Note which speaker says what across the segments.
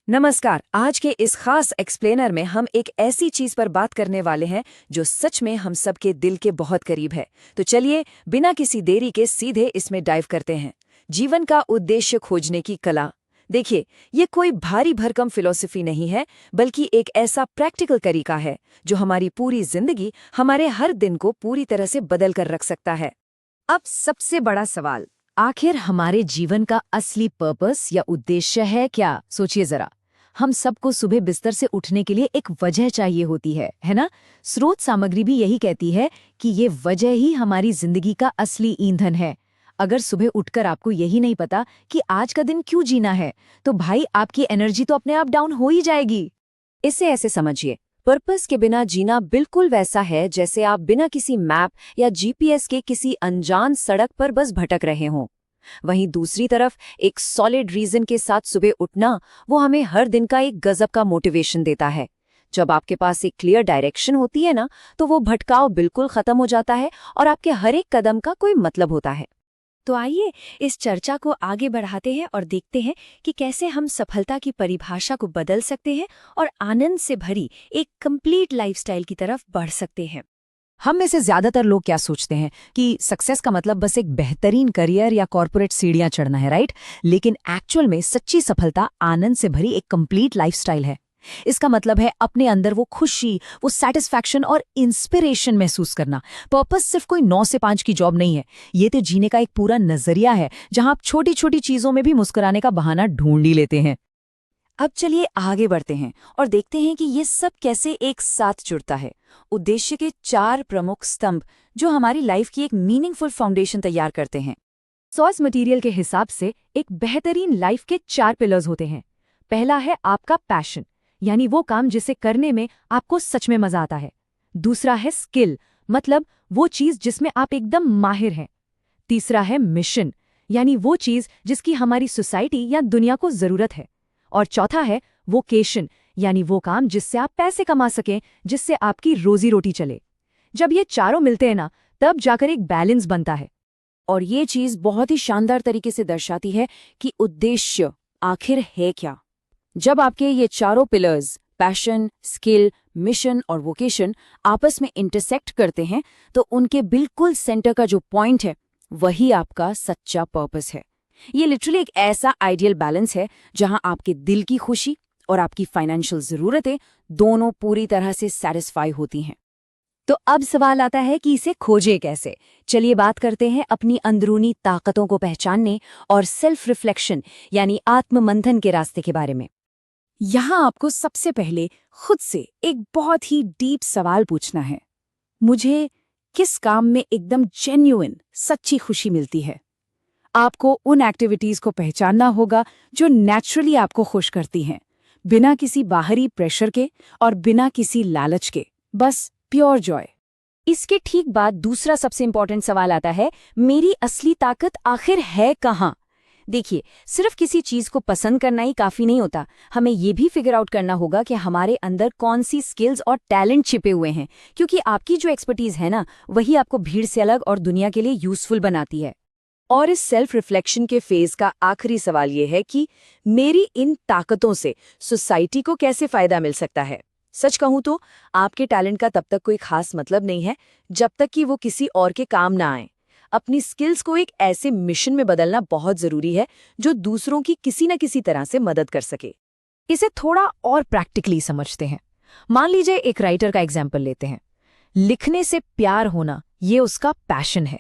Speaker 1: नमस्कार। आज के इस खास एक्सप्लेनर में हम एक ऐसी चीज पर बात करने वाले हैं जो सच में हम सबके दिल के बहुत करीब है। तो चलिए बिना किसी देरी के सीधे इसमें डाइव करते हैं। जीवन का उद्देश्य खोजने की कला। देखिए, ये कोई भारी भरकम फिलॉसफी नहीं है, बल्कि एक ऐसा प्रैक्टिकल तरीका है जो हमारी पूरी जिंदगी, हमारे हर दिन को पूरी तरह से बदल कर रख सकता है। अब सबसे बड़ा सवाल, आखिर हमारे जीवन का असली पर्पस या उद्देश्य है क्या? सोचिए जरा। हम सबको सुबह बिस्तर से उठने के लिए एक वजह चाहिए होती है ना? स्रोत सामग्री भी यही कहती है कि ये वजह ही हमारी जिंदगी का असली ईंधन है। अगर सुबह उठकर आपको यही नहीं पता कि आज का दिन क्यों जीना है, तो भाई आपकी एनर्जी तो अपने आप डाउन हो ही जाएगी। इसे ऐसे समझिए, पर्पस के बिना जीना बिल्कुल वैसा है जैसे आप बिना किसी मैप या जीपीएस के किसी अनजान सड़क पर बस भटक रहे हों। वहीं दूसरी तरफ एक सॉलिड रीजन के साथ सुबह उठना, वो हमें हर दिन का एक गजब का मोटिवेशन देता है। जब आपके पास एक क्लियर डायरेक्शन होती है ना, तो वो भटकाव बिल्कुल खत्म हो जाता है और आपके हर एक कदम का कोई मतलब होता है। तो आइए इस चर्चा को आगे बढ़ाते हैं और देखते हैं कि कैसे हम सफलता की परिभाषा को बदल सकते हैं और आनंद से भरी एक कंप्लीट लाइफस्टाइल की तरफ बढ़ सकते हैं।
Speaker 2: हम में से ज्यादातर लोग क्या सोचते हैं कि सक्सेस का मतलब बस एक बेहतरीन करियर या कॉर्पोरेट सीढ़ियां चढ़ना है, राइट? लेकिन एक्चुअल में सच्ची सफलता आनंद से भरी एक कंप्लीट लाइफस्टाइल है। इसका मतलब है अपने अंदर वो खुशी, वो सैटिस्फैक्शन और इंस्पिरेशन महसूस करना। पर्पस सिर्फ कोई 9 से 5 की जॉब नहीं है, ये तो जीने का एक पूरा नजरिया है जहां आप छोटी छोटी चीजों में भी मुस्कुराने का बहाना ढूंढ ही लेते हैं।
Speaker 1: अब चलिए आगे बढ़ते हैं और देखते हैं कि ये सब कैसे एक साथ जुड़ता है। उद्देश्य के 4 प्रमुख स्तंभ जो हमारी लाइफ की एक मीनिंगफुल फाउंडेशन तैयार करते हैं।
Speaker 2: सोर्स मटेरियल के हिसाब से एक बेहतरीन लाइफ के 4 पिलर्स होते हैं। पहला है आपका पैशन, यानी वो काम जिसे करने में आपको सच में मजा आता है। दूसरा है स्किल, मतलब वो चीज जिसमें आप एकदम माहिर हैं। तीसरा है मिशन, यानी वो चीज जिसकी हमारी सोसाइटी या दुनिया को जरूरत है। और चौथा है वोकेशन, यानी वो काम जिससे आप पैसे कमा सकें, जिससे आपकी रोजी रोटी चले। जब ये चारों मिलते हैं ना, तब जाकर एक बैलेंस बनता है।
Speaker 1: और ये चीज बहुत ही शानदार तरीके से दर्शाती है कि उद्देश्य आखिर है क्या। जब आपके ये चारों पिलर्स, पैशन, स्किल, मिशन और वोकेशन, आपस में इंटरसेक्ट करते हैं, तो उनके बिल्कुल सेंटर का जो पॉइंट है, वही आपका सच्चा पर्पस है। ये लिटरली एक ऐसा आइडियल बैलेंस है जहां आपके दिल की खुशी और आपकी फाइनेंशियल जरूरतें दोनों पूरी तरह से सेटिस्फाई होती हैं।
Speaker 2: तो अब सवाल आता है कि इसे खोजे कैसे। चलिए बात करते हैं अपनी अंदरूनी ताकतों को पहचानने और सेल्फ रिफ्लेक्शन यानी आत्ममंथन के रास्ते के बारे में। यहाँ आपको सबसे पहले खुद से एक बहुत ही डीप सवाल पूछना है। मुझे किस काम में एकदम जेन्युइन, सच्ची खुशी मिलती है? आपको उन एक्टिविटीज को पहचानना होगा जो नेचुरली आपको खुश करती हैं, बिना किसी बाहरी प्रेशर के और बिना किसी लालच के, बस प्योर जॉय। इसके ठीक बाद दूसरा सबसे इंपॉर्टेंट सवाल आता है, मेरी असली ताकत आखिर है कहाँ? देखिए, सिर्फ किसी चीज को पसंद करना ही काफी नहीं होता। हमें ये भी फिगर आउट करना होगा कि हमारे अंदर कौन सी स्किल्स और टैलेंट छिपे हुए हैं, क्योंकि आपकी जो एक्सपर्टीज है ना, वही आपको भीड़ से अलग और दुनिया के लिए यूजफुल बनाती है। और इस सेल्फ रिफ्लेक्शन के फेज का आखिरी सवाल ये है कि मेरी इन ताकतों से सोसाइटी को कैसे फायदा मिल सकता है। सच कहूं तो आपके टैलेंट का तब तक कोई खास मतलब नहीं है जब तक कि वो किसी और के काम ना आए। अपनी स्किल्स को एक ऐसे मिशन में बदलना बहुत जरूरी है जो दूसरों की किसी न किसी तरह से मदद कर सके। इसे थोड़ा और प्रैक्टिकली समझते हैं। मान लीजिए एक राइटर का एग्जाम्पल लेते हैं। लिखने से प्यार होना, ये उसका पैशन है।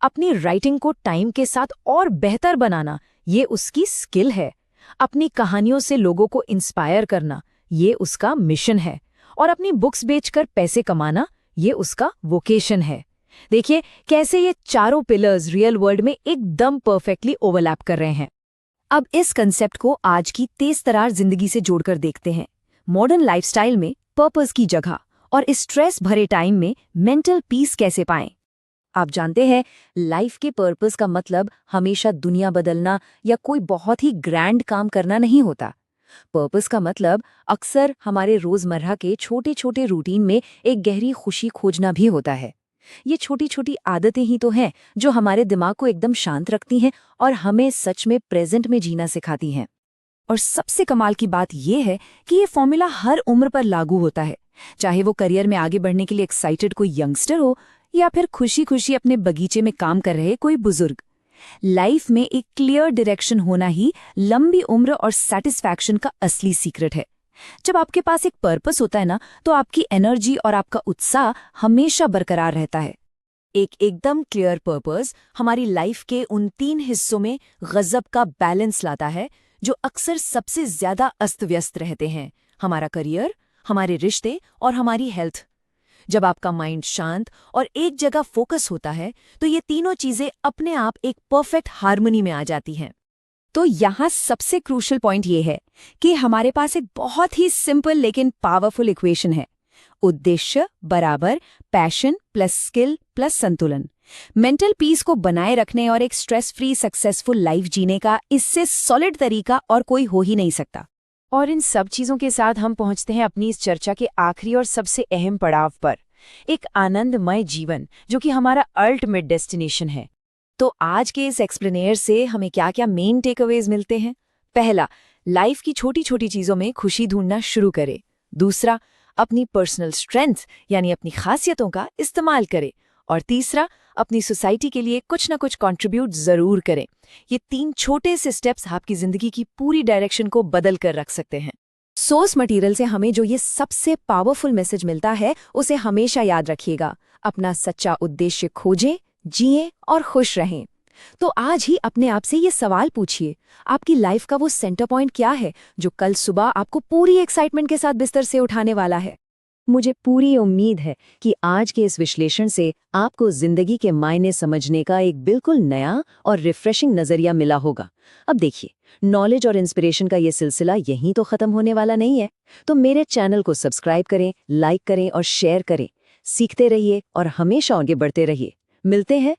Speaker 2: अपनी राइटिंग को टाइम के साथ और बेहतर बनाना, ये उसकी स्किल है। अपनी कहानियों से लोगों को इंस्पायर करना, ये उसका मिशन है। और अपनी बुक्स बेचकर पैसे कमाना, ये उसका वोकेशन है। देखिए कैसे ये चारों पिलर्स रियल वर्ल्ड में एकदम परफेक्टली ओवरलैप कर रहे हैं। अब इस कंसेप्ट को आज की तेज तरार जिंदगी से जोड़कर देखते हैं। मॉडर्न लाइफस्टाइल में पर्पस की जगह और इस स्ट्रेस भरे टाइम में मेंटल पीस कैसे पाएं? आप जानते हैं, लाइफ के पर्पस का मतलब हमेशा दुनिया बदलना या कोई बहुत ही ग्रैंड काम करना नहीं होता। पर्पस का मतलब अक्सर हमारे रोजमर्रा के छोटे छोटे रूटीन में एक गहरी खुशी खोजना भी होता है। ये छोटी छोटी आदतें ही तो हैं जो हमारे दिमाग को एकदम शांत रखती हैं और हमें सच में प्रेजेंट में जीना सिखाती हैं। और सबसे कमाल की बात यह है कि ये फॉर्मूला हर उम्र पर लागू होता है, चाहे वो करियर में आगे बढ़ने के लिए एक्साइटेड कोई यंगस्टर हो या फिर खुशी खुशी अपने बगीचे में काम कर रहे कोई बुजुर्ग। लाइफ में एक क्लियर डायरेक्शन होना ही लंबी उम्र और सैटिस्फैक्शन का असली सीक्रेट है। जब आपके पास एक पर्पस होता है ना, तो आपकी एनर्जी और आपका उत्साह हमेशा बरकरार रहता है। एक एकदम क्लियर पर्पस हमारी लाइफ के उन 3 हिस्सों में गजब का बैलेंस लाता है जो अक्सर सबसे ज्यादा अस्त व्यस्त रहते हैं: हमारा करियर, हमारे रिश्ते और हमारी हेल्थ। जब आपका माइंड शांत और एक जगह फोकस होता है तो ये तीनों चीजें अपने आप एक परफेक्ट हार्मनी में आ जाती हैं। तो यहाँ सबसे क्रूशियल पॉइंट ये है कि हमारे पास एक बहुत ही सिंपल लेकिन पावरफुल इक्वेशन है: उद्देश्य बराबर पैशन प्लस स्किल प्लस संतुलन। मेंटल पीस को बनाए रखने और एक स्ट्रेस फ्री सक्सेसफुल लाइफ जीने का इससे सॉलिड तरीका और कोई हो ही नहीं सकता।
Speaker 1: और इन सब चीजों के साथ हम पहुंचते हैं अपनी इस चर्चा के आखिरी और सबसे अहम पड़ाव पर, एक आनंदमय जीवन जो कि हमारा अल्टीमेट डेस्टिनेशन है। तो आज के इस एक्सप्लेनेयर से हमें क्या क्या मेन टेकअवेज मिलते हैं? पहला, लाइफ की छोटी छोटी चीजों में खुशी ढूंढना शुरू करें। दूसरा, अपनी पर्सनल स्ट्रेंथ यानी अपनी खासियतों का इस्तेमाल करें। और तीसरा, अपनी सोसाइटी के लिए कुछ ना कुछ कंट्रीब्यूट जरूर करें। ये 3 छोटे से स्टेप्स आपकी जिंदगी की पूरी डायरेक्शन को बदल कर रख सकते हैं। सोर्स मटेरियल से हमें जो ये सबसे पावरफुल मैसेज मिलता है उसे हमेशा याद रखिएगा। अपना सच्चा उद्देश्य खोजें, जिएं और खुश रहें। तो आज ही अपने आप से ये सवाल पूछिए, आपकी लाइफ का वो सेंटर पॉइंट क्या है जो कल सुबह आपको पूरी एक्साइटमेंट के साथ बिस्तर से उठाने वाला है? मुझे पूरी उम्मीद है कि आज के इस विश्लेषण से आपको जिंदगी के मायने समझने का एक बिल्कुल नया और रिफ्रेशिंग नजरिया मिला होगा। अब देखिए, नॉलेज और इंस्पिरेशन का ये सिलसिला यहीं तो खत्म होने वाला नहीं है। तो मेरे चैनल को सब्सक्राइब करें, लाइक करें और शेयर करें। सीखते रहिए और हमेशा आगे बढ़ते रहिए। मिलते हैं